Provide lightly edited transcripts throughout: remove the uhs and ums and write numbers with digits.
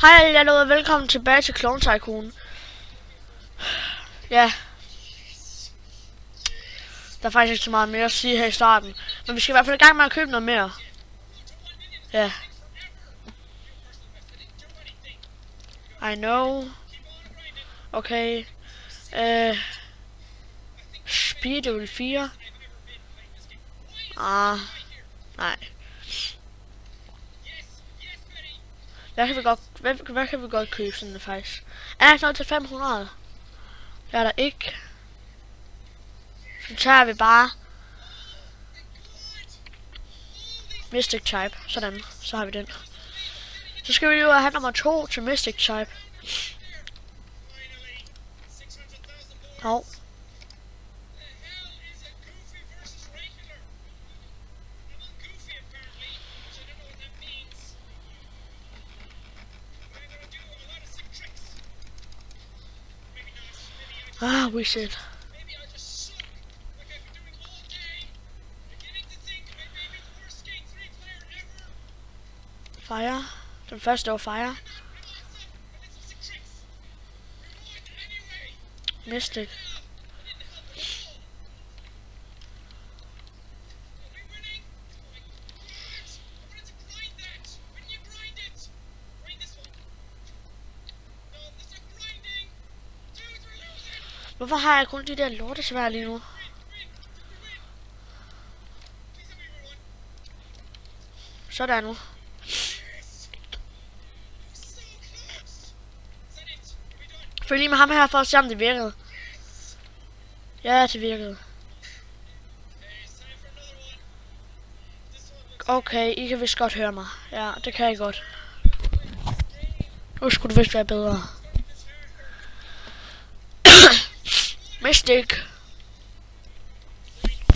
Hej alle og velkommen tilbage til Clone Tycoon. Ja. Der er faktisk ikke så meget mere at sige her i starten. Men vi skal i hvert fald i gang med at købe noget mere. Ja. I know. Okay. Speed level 4. Nej. Hvad kan vi godt købe sådan faktisk? Er der noget til 500? Det er der ikke. Så tager vi bare Mystic Type. Sådan, så har vi den. Så skal vi lige have nummer 2 til Mystic Type. Hov. Reset. Fire. Den første var Fire. Mystic. Hvorfor har jeg kun de der lortesvær lige nu? Sådan nu. Følg lige med ham her for at se om det virkede. Ja, det virkede. Okay, I kan vist godt høre mig. Ja, det kan I godt. Nu skulle det vist være bedre. Mystic.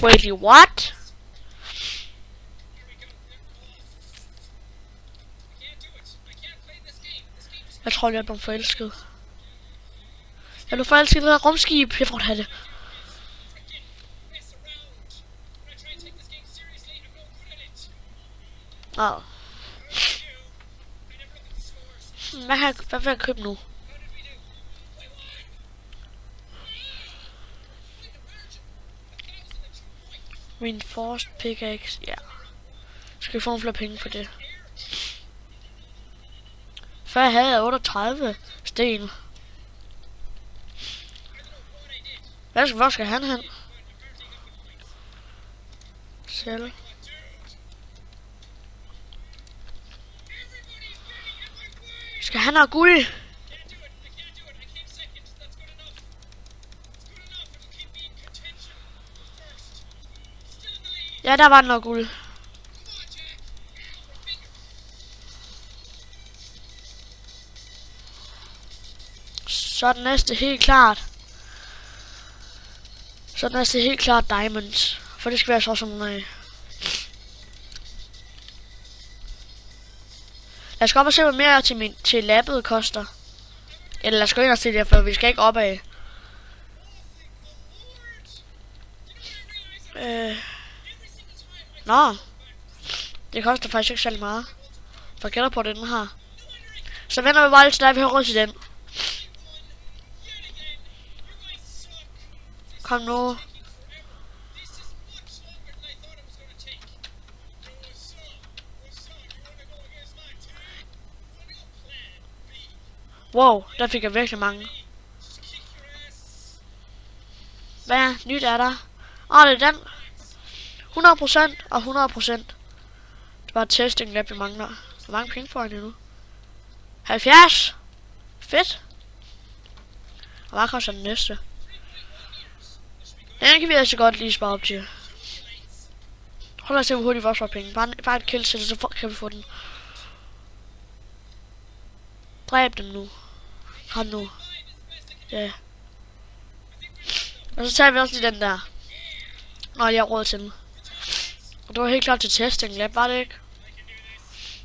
Wait, what? Jeg tror, jeg er blevet forelsket. Jeg blev forelsket i det her rumskib. Jeg får have det. Hvad vil jeg købe nu? Reinforced pickaxe, ja. Skal vi få nogle flere penge for det? Før havde jeg 38 sten. Hvor skal han hen? Selv. Skal han have guld? Ja, der var noget guld. Så er den næste helt klart. Så er den næste helt klart diamonds. For det skal være så som noget. Lad os gå op og se, hvad mere til labbet koster. Eller lad os gå ind og se det, for vi skal ikke opad. Nå. Det koster faktisk ikke særlig meget. For jeg gætter på den her. Så vender vi bare lidt til dig, vi har råd til den. Kom nu. Wow, der fik jeg virkelig mange. Hvad nyt er der? Det er den. 100% og 100%. Det var testing lab, vi mangler. Hvor mange penge får jeg nu? 70! Fedt! Og hvad koster den næste? Den kan vi altså godt lige spare op til. Hold os se, hvor hurtigt vi også får penge. Bare et kill til, så kan vi få den. Dræb dem nu. Kom nu. Ja. Og så tager vi også lige den der. Når jeg har råd til den. Og det var helt klart til testing lab, var det ikke?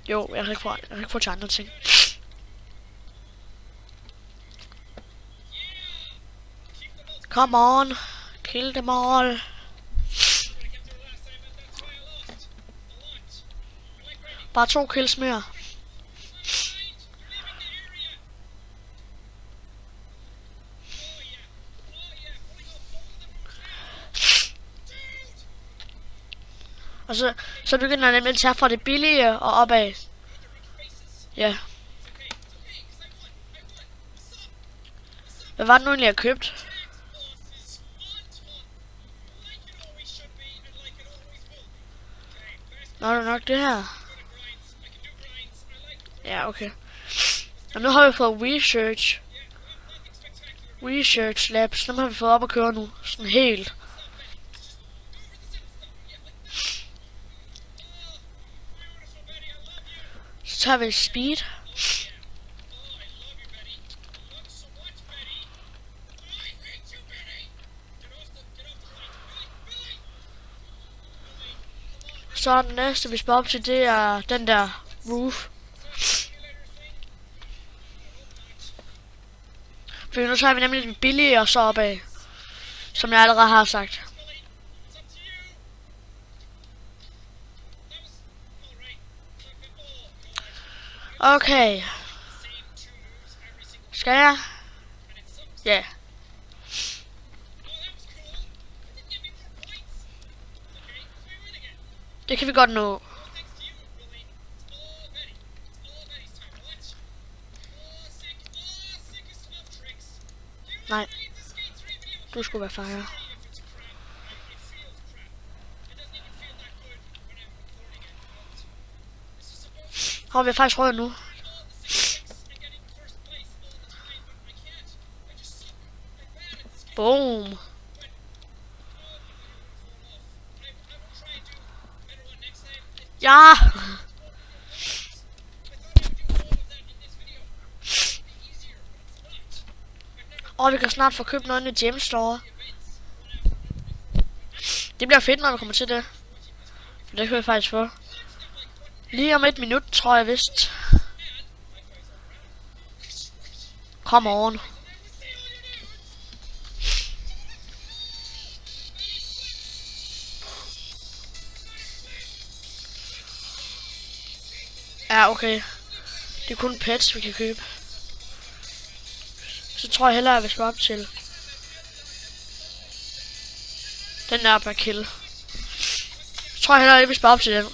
Jo, jeg kan ikke få til andre ting. Come on. Kill them all. Bare 2 kills mere. Og så begynder jeg nemlig at tage fra det billige og opad. Ja. Hvad var det nu egentlig, jeg købte? Nå, det er nok det her. Ja, okay. Og nu har vi fået Research Labs. Dem har vi fået op at køre nu. Sådan helt. Så tager vi speed. Så den næste vi skal op til, det er den der roof. For nu tager vi nemlig den billige og så opad. Som jeg allerede har sagt. Okay. Skal jeg? Ja. Yeah. Det kan vi godt nå. Nej. Du skulle være fejre. Har vi faktisk råd nu? Boom. Ja. Og vi kan snart få købt noget i James Store. Det bliver fedt, når vi kommer til det. For det kan vi faktisk få. Lige om 1 minut, tror jeg vist. Kom on. Ja, okay. Det er kun pets, vi kan købe. Så tror jeg hellere, at vi skal op til den der per kill. Så tror jeg hellere, at vi skal op til den.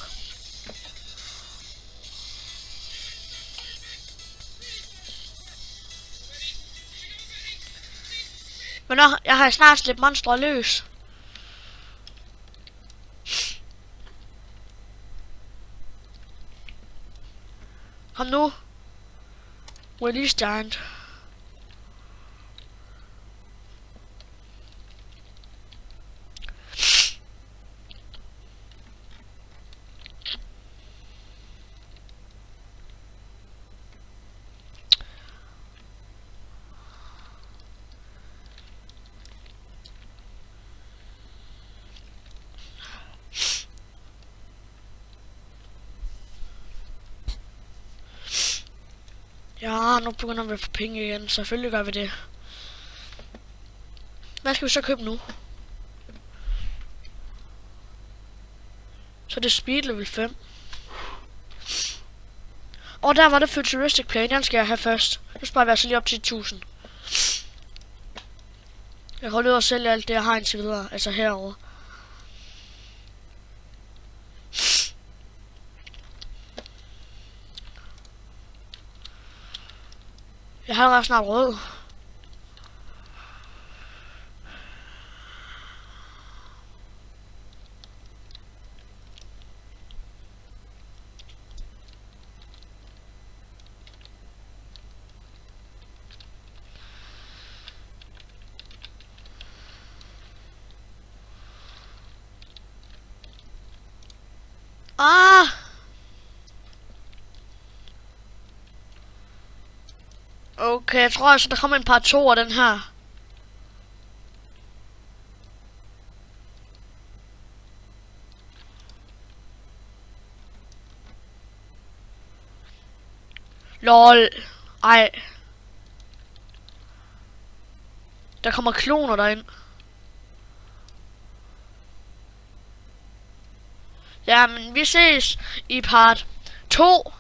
Men nå, jeg har snart slæbt monstre løs. Kom nu. Release Giant. Ja, nu begynder vi at få penge igen. Selvfølgelig gør vi det. Hvad skal vi så købe nu? Så det er speed level 5. Og der var det futuristic plane. Den skal jeg have først. Nu sparer vi altså lige op til 1000. Jeg kan holde ud og sælge alt det, jeg har indtil videre. Altså herovre. Jeg har allerede snart råd. Ah! Okay, jeg tror altså, der kommer en par 2 af den her. LOL. Ej. Der kommer kloner derind. Ja, men vi ses i part 2.